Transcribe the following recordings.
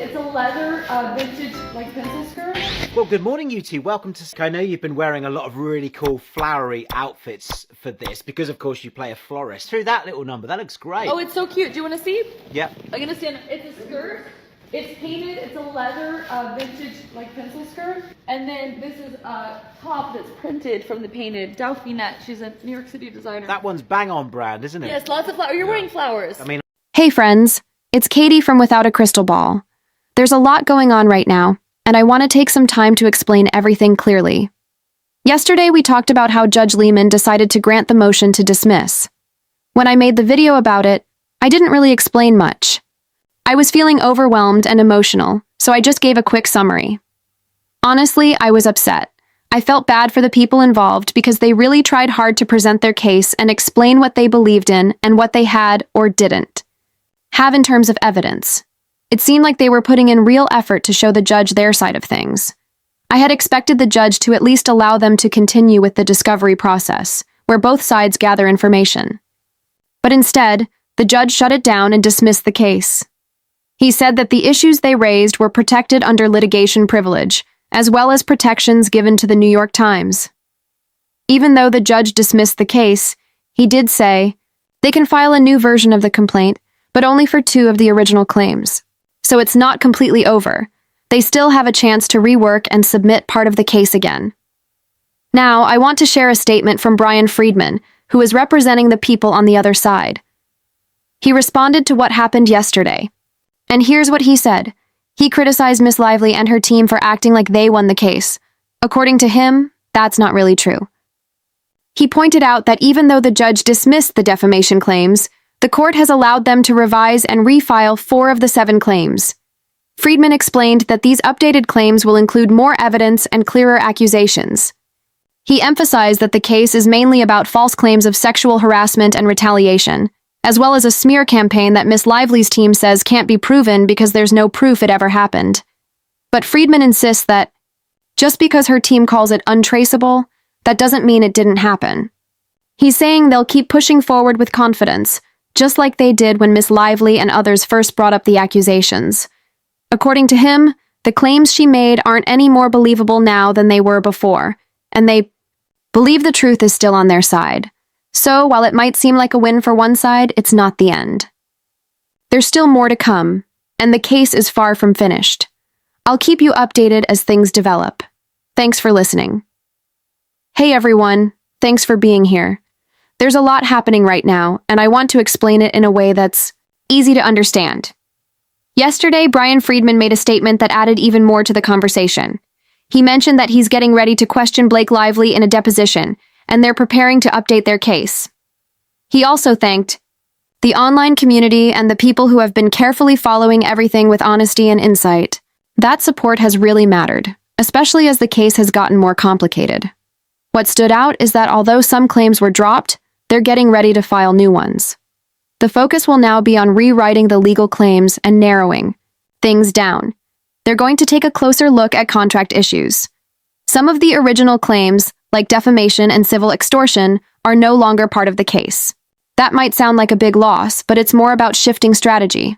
It's a leather vintage like pencil skirt. Well, good morning, you two. Welcome to... I know you've been wearing a lot of really cool flowery outfits for this because, of course, you play a florist. Through that little number, that looks great. Oh, it's so cute. Do you want to see? Yep. I'm gonna stand. It's a skirt. It's painted. It's a leather vintage like pencil skirt. And then this is a top that's printed from the painted Dauphine. She's a New York City designer. That one's bang on brand, isn't it? Yes, lots of flowers. You're wearing flowers. I mean... Hey friends, it's Katie from Without a Crystal Ball. There's a lot going on right now, and I want to take some time to explain everything clearly. Yesterday we talked about how Judge Lehman decided to grant the motion to dismiss. When I made the video about it, I didn't really explain much. I was feeling overwhelmed and emotional, so I just gave a quick summary. Honestly, I was upset. I felt bad for the people involved because they really tried hard to present their case and explain what they believed in and what they had or didn't have in terms of evidence. It seemed like they were putting in real effort to show the judge their side of things. I had expected the judge to at least allow them to continue with the discovery process, where both sides gather information. But instead, the judge shut it down and dismissed the case. He said that the issues they raised were protected under litigation privilege, as well as protections given to the New York Times. Even though the judge dismissed the case, he did say, they can file a new version of the complaint, but only for 2 of the original claims. So it's not completely over. They still have a chance to rework and submit part of the case again. Now, I want to share a statement from Brian Friedman, who is representing the people on the other side. He responded to what happened yesterday. And here's what he said. He criticized Miss Lively and her team for acting like they won the case. According to him, that's not really true. He pointed out that even though the judge dismissed the defamation claims, the court has allowed them to revise and refile 4 of the 7 claims. Friedman explained that these updated claims will include more evidence and clearer accusations. He emphasized that the case is mainly about false claims of sexual harassment and retaliation, as well as a smear campaign that Miss Lively's team says can't be proven because there's no proof it ever happened. But Friedman insists that just because her team calls it untraceable, that doesn't mean it didn't happen. He's saying they'll keep pushing forward with confidence, just like they did when Miss Lively and others first brought up the accusations. According to him, the claims she made aren't any more believable now than they were before, and they believe the truth is still on their side. So, while it might seem like a win for one side, it's not the end. There's still more to come, and the case is far from finished. I'll keep you updated as things develop. Thanks for listening. Hey everyone, thanks for being here. There's a lot happening right now, and I want to explain it in a way that's easy to understand. Yesterday, Brian Friedman made a statement that added even more to the conversation. He mentioned that he's getting ready to question Blake Lively in a deposition, and they're preparing to update their case. He also thanked the online community and the people who have been carefully following everything with honesty and insight. That support has really mattered, especially as the case has gotten more complicated. What stood out is that although some claims were dropped, they're getting ready to file new ones. The focus will now be on rewriting the legal claims and narrowing things down. They're going to take a closer look at contract issues. Some of the original claims, like defamation and civil extortion, are no longer part of the case. That might sound like a big loss, but it's more about shifting strategy.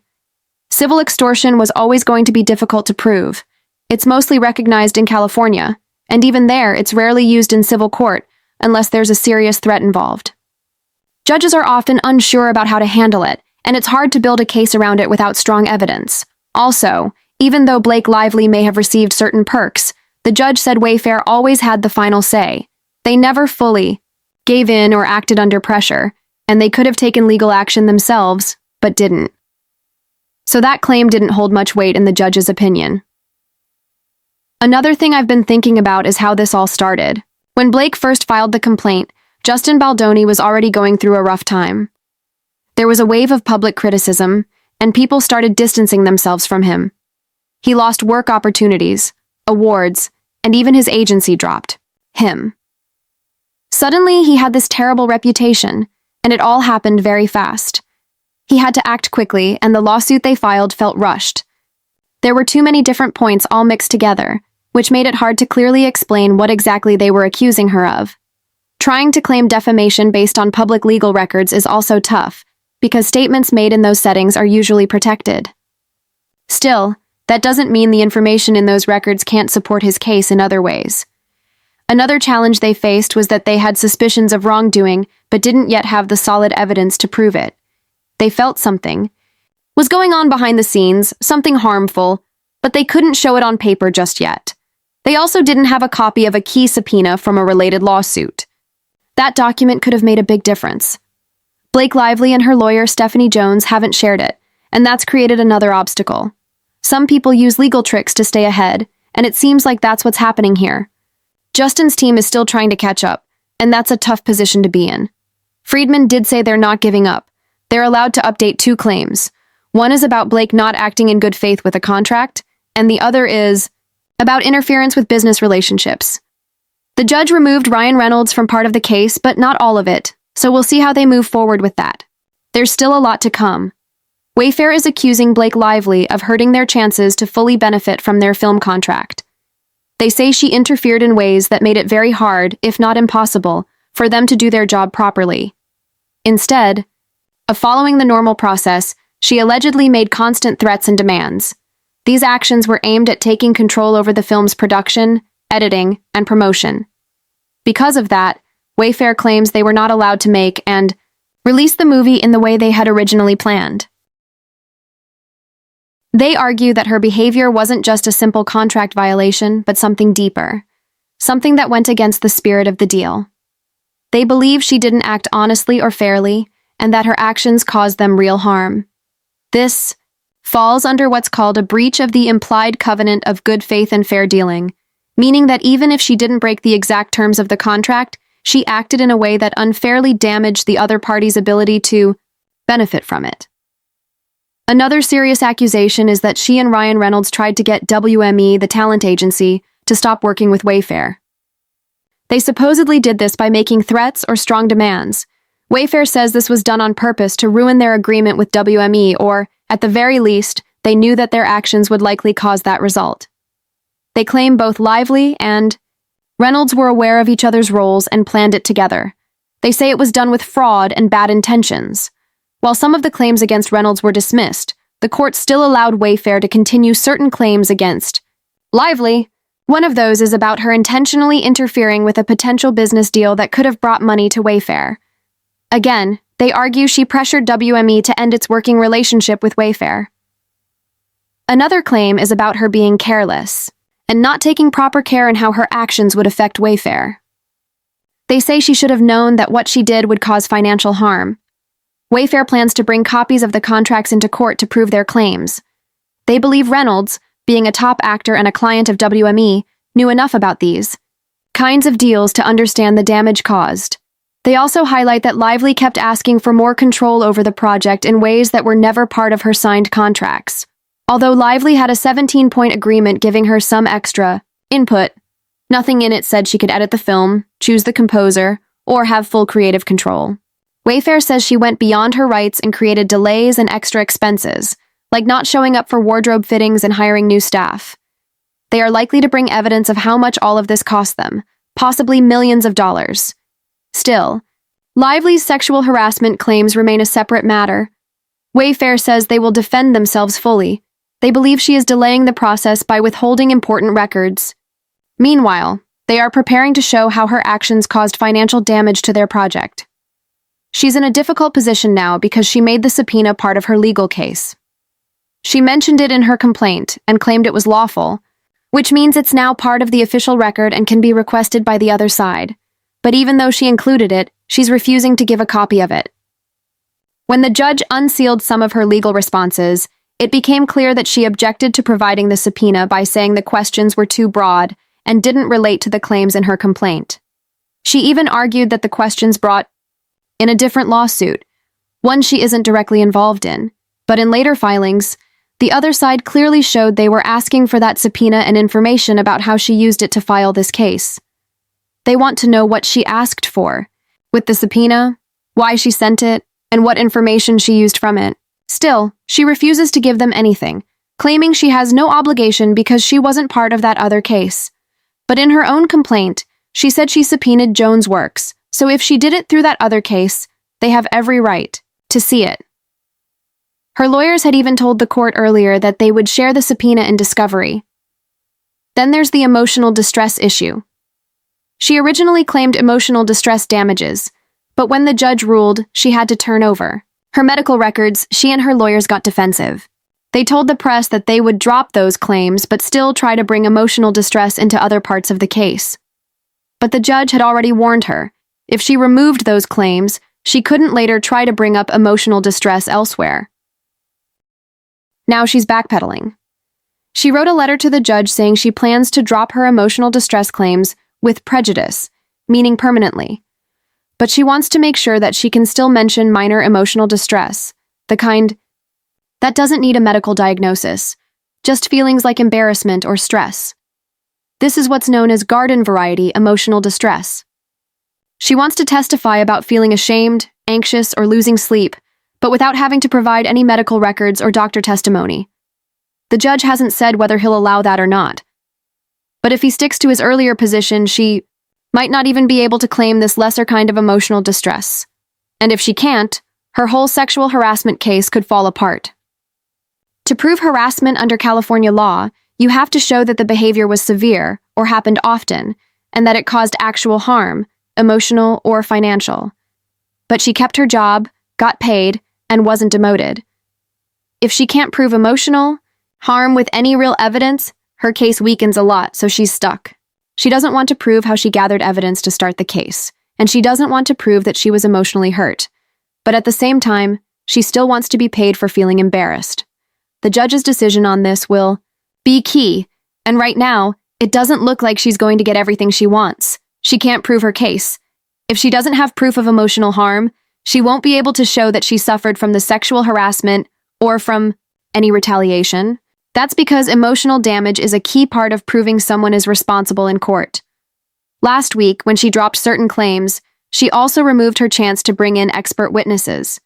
Civil extortion was always going to be difficult to prove. It's mostly recognized in California, and even there, it's rarely used in civil court unless there's a serious threat involved. Judges are often unsure about how to handle it, and it's hard to build a case around it without strong evidence. Also, even though Blake Lively may have received certain perks, the judge said Wayfair always had the final say. They never fully gave in or acted under pressure, and they could have taken legal action themselves, but didn't. So that claim didn't hold much weight in the judge's opinion. Another thing I've been thinking about is how this all started. When Blake first filed the complaint, Justin Baldoni was already going through a rough time. There was a wave of public criticism, and people started distancing themselves from him. He lost work opportunities, awards, and even his agency dropped him. Suddenly, he had this terrible reputation, and it all happened very fast. He had to act quickly, and the lawsuit they filed felt rushed. There were too many different points all mixed together, which made it hard to clearly explain what exactly they were accusing her of. Trying to claim defamation based on public legal records is also tough, because statements made in those settings are usually protected. Still, That doesn't mean the information in those records can't support his case in other ways. Another challenge they faced was that they had suspicions of wrongdoing, but didn't yet have the solid evidence to prove it. They felt something was going on behind the scenes, something harmful, but they couldn't show it on paper just yet. They also didn't have a copy of a key subpoena from a related lawsuit. That document could have made a big difference. Blake Lively and her lawyer Stephanie Jones haven't shared it, and that's created another obstacle. Some people use legal tricks to stay ahead, and it seems like that's what's happening here. Justin's team is still trying to catch up, and that's a tough position to be in. Friedman did say they're not giving up. They're allowed to update 2 claims. One is about Blake not acting in good faith with a contract, and the other is about interference with business relationships. The judge removed Ryan Reynolds from part of the case, but not all of it, so we'll see how they move forward with that. There's still a lot to come. Wayfair is accusing Blake Lively of hurting their chances to fully benefit from their film contract. They say she interfered in ways that made it very hard, if not impossible, for them to do their job properly. Instead of following the normal process, she allegedly made constant threats and demands. These actions were aimed at taking control over the film's production, editing, and promotion. Because of that, Wayfair claims they were not allowed to make and release the movie in the way they had originally planned. They argue that her behavior wasn't just a simple contract violation, but something deeper, something that went against the spirit of the deal. They believe she didn't act honestly or fairly, and that her actions caused them real harm. This falls under what's called a breach of the implied covenant of good faith and fair dealing, meaning that even if she didn't break the exact terms of the contract, she acted in a way that unfairly damaged the other party's ability to benefit from it. Another serious accusation is that she and Ryan Reynolds tried to get WME, the talent agency, to stop working with Wayfair. They supposedly did this by making threats or strong demands. Wayfair says this was done on purpose to ruin their agreement with WME, or, at the very least, they knew that their actions would likely cause that result. They claim both Lively and Reynolds were aware of each other's roles and planned it together. They say it was done with fraud and bad intentions. While some of the claims against Reynolds were dismissed, the court still allowed Wayfair to continue certain claims against Lively. One of those is about her intentionally interfering with a potential business deal that could have brought money to Wayfair. Again, they argue she pressured WME to end its working relationship with Wayfair. Another claim is about her being careless and not taking proper care in how her actions would affect Wayfair. They say she should have known that what she did would cause financial harm. Wayfair plans to bring copies of the contracts into court to prove their claims. They believe Reynolds, being a top actor and a client of WME, knew enough about these kinds of deals to understand the damage caused. They also highlight that Lively kept asking for more control over the project in ways that were never part of her signed contracts. Although Lively had a 17-point agreement giving her some extra input, nothing in it said she could edit the film, choose the composer, or have full creative control. Wayfair says she went beyond her rights and created delays and extra expenses, like not showing up for wardrobe fittings and hiring new staff. They are likely to bring evidence of how much all of this cost them, possibly millions of dollars. Still, Lively's sexual harassment claims remain a separate matter. Wayfair says they will defend themselves fully. They believe she is delaying the process by withholding important records. Meanwhile, they are preparing to show how her actions caused financial damage to their project. She's in a difficult position now because she made the subpoena part of her legal case. She mentioned it in her complaint and claimed it was lawful, which means it's now part of the official record and can be requested by the other side. But even though she included it, she's refusing to give a copy of it. When the judge unsealed some of her legal responses, it became clear that she objected to providing the subpoena by saying the questions were too broad and didn't relate to the claims in her complaint. She even argued that the questions brought in a different lawsuit, one she isn't directly involved in, but in later filings, the other side clearly showed they were asking for that subpoena and information about how she used it to file this case. They want to know what she asked for with the subpoena, why she sent it, and what information she used from it. Still, she refuses to give them anything, claiming she has no obligation because she wasn't part of that other case. But in her own complaint, she said she subpoenaed Jones' works, so if she did it through that other case, they have every right to see it. Her lawyers had even told the court earlier that they would share the subpoena in discovery. Then there's the emotional distress issue. She originally claimed emotional distress damages, but when the judge ruled, she had to turn over her medical records. She and her lawyers got defensive. They told the press that they would drop those claims but still try to bring emotional distress into other parts of the case. But the judge had already warned her, if she removed those claims, she couldn't later try to bring up emotional distress elsewhere. Now she's backpedaling. She wrote a letter to the judge saying she plans to drop her emotional distress claims with prejudice, meaning permanently. But she wants to make sure that she can still mention minor emotional distress, the kind that doesn't need a medical diagnosis, just feelings like embarrassment or stress. This is what's known as garden variety emotional distress. She wants to testify about feeling ashamed, anxious, or losing sleep, but without having to provide any medical records or doctor testimony. The judge hasn't said whether he'll allow that or not. But if he sticks to his earlier position, she might not even be able to claim this lesser kind of emotional distress. And if she can't, her whole sexual harassment case could fall apart. To prove harassment under California law, you have to show that the behavior was severe or happened often, and that it caused actual harm, emotional or financial. But she kept her job, got paid, and wasn't demoted. If she can't prove emotional harm with any real evidence, her case weakens a lot, so she's stuck. She doesn't want to prove how she gathered evidence to start the case, and she doesn't want to prove that she was emotionally hurt. But at the same time, she still wants to be paid for feeling embarrassed. The judge's decision on this will be key, and right now, it doesn't look like she's going to get everything she wants. She can't prove her case. If she doesn't have proof of emotional harm, she won't be able to show that she suffered from the sexual harassment or from any retaliation. That's because emotional damage is a key part of proving someone is responsible in court. Last week, when she dropped certain claims, she also removed her chance to bring in expert witnesses.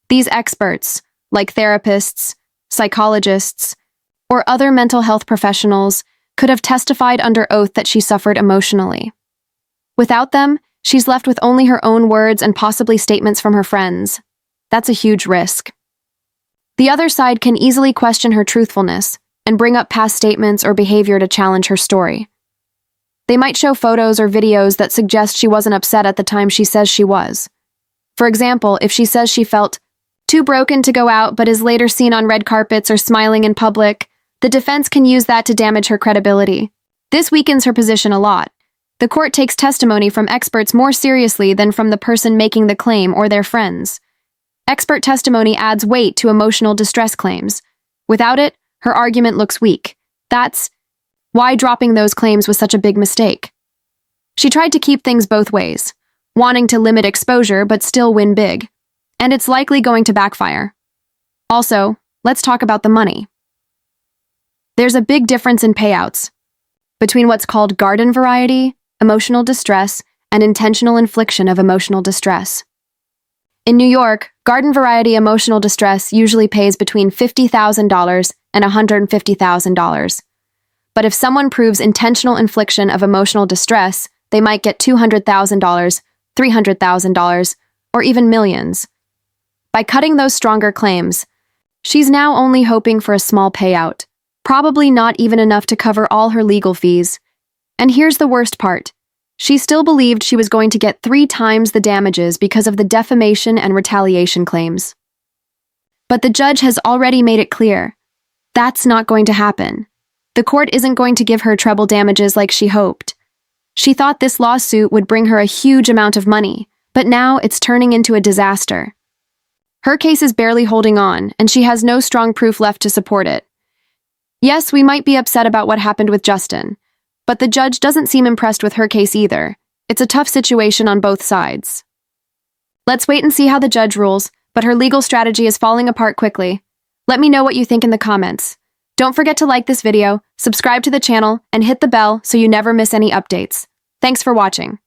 These experts, like therapists, psychologists, or other mental health professionals, could have testified under oath that she suffered emotionally. Without them, she's left with only her own words and possibly statements from her friends. That's a huge risk. The other side can easily question her truthfulness and bring up past statements or behavior to challenge her story. They might show photos or videos that suggest she wasn't upset at the time she says she was. For example, if she says she felt too broken to go out but is later seen on red carpets or smiling in public, the defense can use that to damage her credibility. This weakens her position a lot. The court takes testimony from experts more seriously than from the person making the claim or their friends. Expert testimony adds weight to emotional distress claims. Without it, her argument looks weak. That's why dropping those claims was such a big mistake. She tried to keep things both ways, wanting to limit exposure but still win big. And it's likely going to backfire. Also, let's talk about the money. There's a big difference in payouts between what's called garden variety, emotional distress, and intentional infliction of emotional distress. In New York, garden variety emotional distress usually pays between $50,000 and $150,000. But if someone proves intentional infliction of emotional distress, they might get $200,000, $300,000, or even millions. By cutting those stronger claims, she's now only hoping for a small payout, probably not even enough to cover all her legal fees. And here's the worst part. She still believed she was going to get 3 times the damages because of the defamation and retaliation claims. But the judge has already made it clear. That's not going to happen. The court isn't going to give her treble damages like she hoped. She thought this lawsuit would bring her a huge amount of money, but now it's turning into a disaster. Her case is barely holding on, and she has no strong proof left to support it. Yes, we might be upset about what happened with Justin, but the judge doesn't seem impressed with her case either. It's a tough situation on both sides. Let's wait and see how the judge rules, but her legal strategy is falling apart quickly. Let me know what you think in the comments. Don't forget to like this video, subscribe to the channel, and hit the bell so you never miss any updates. Thanks for watching.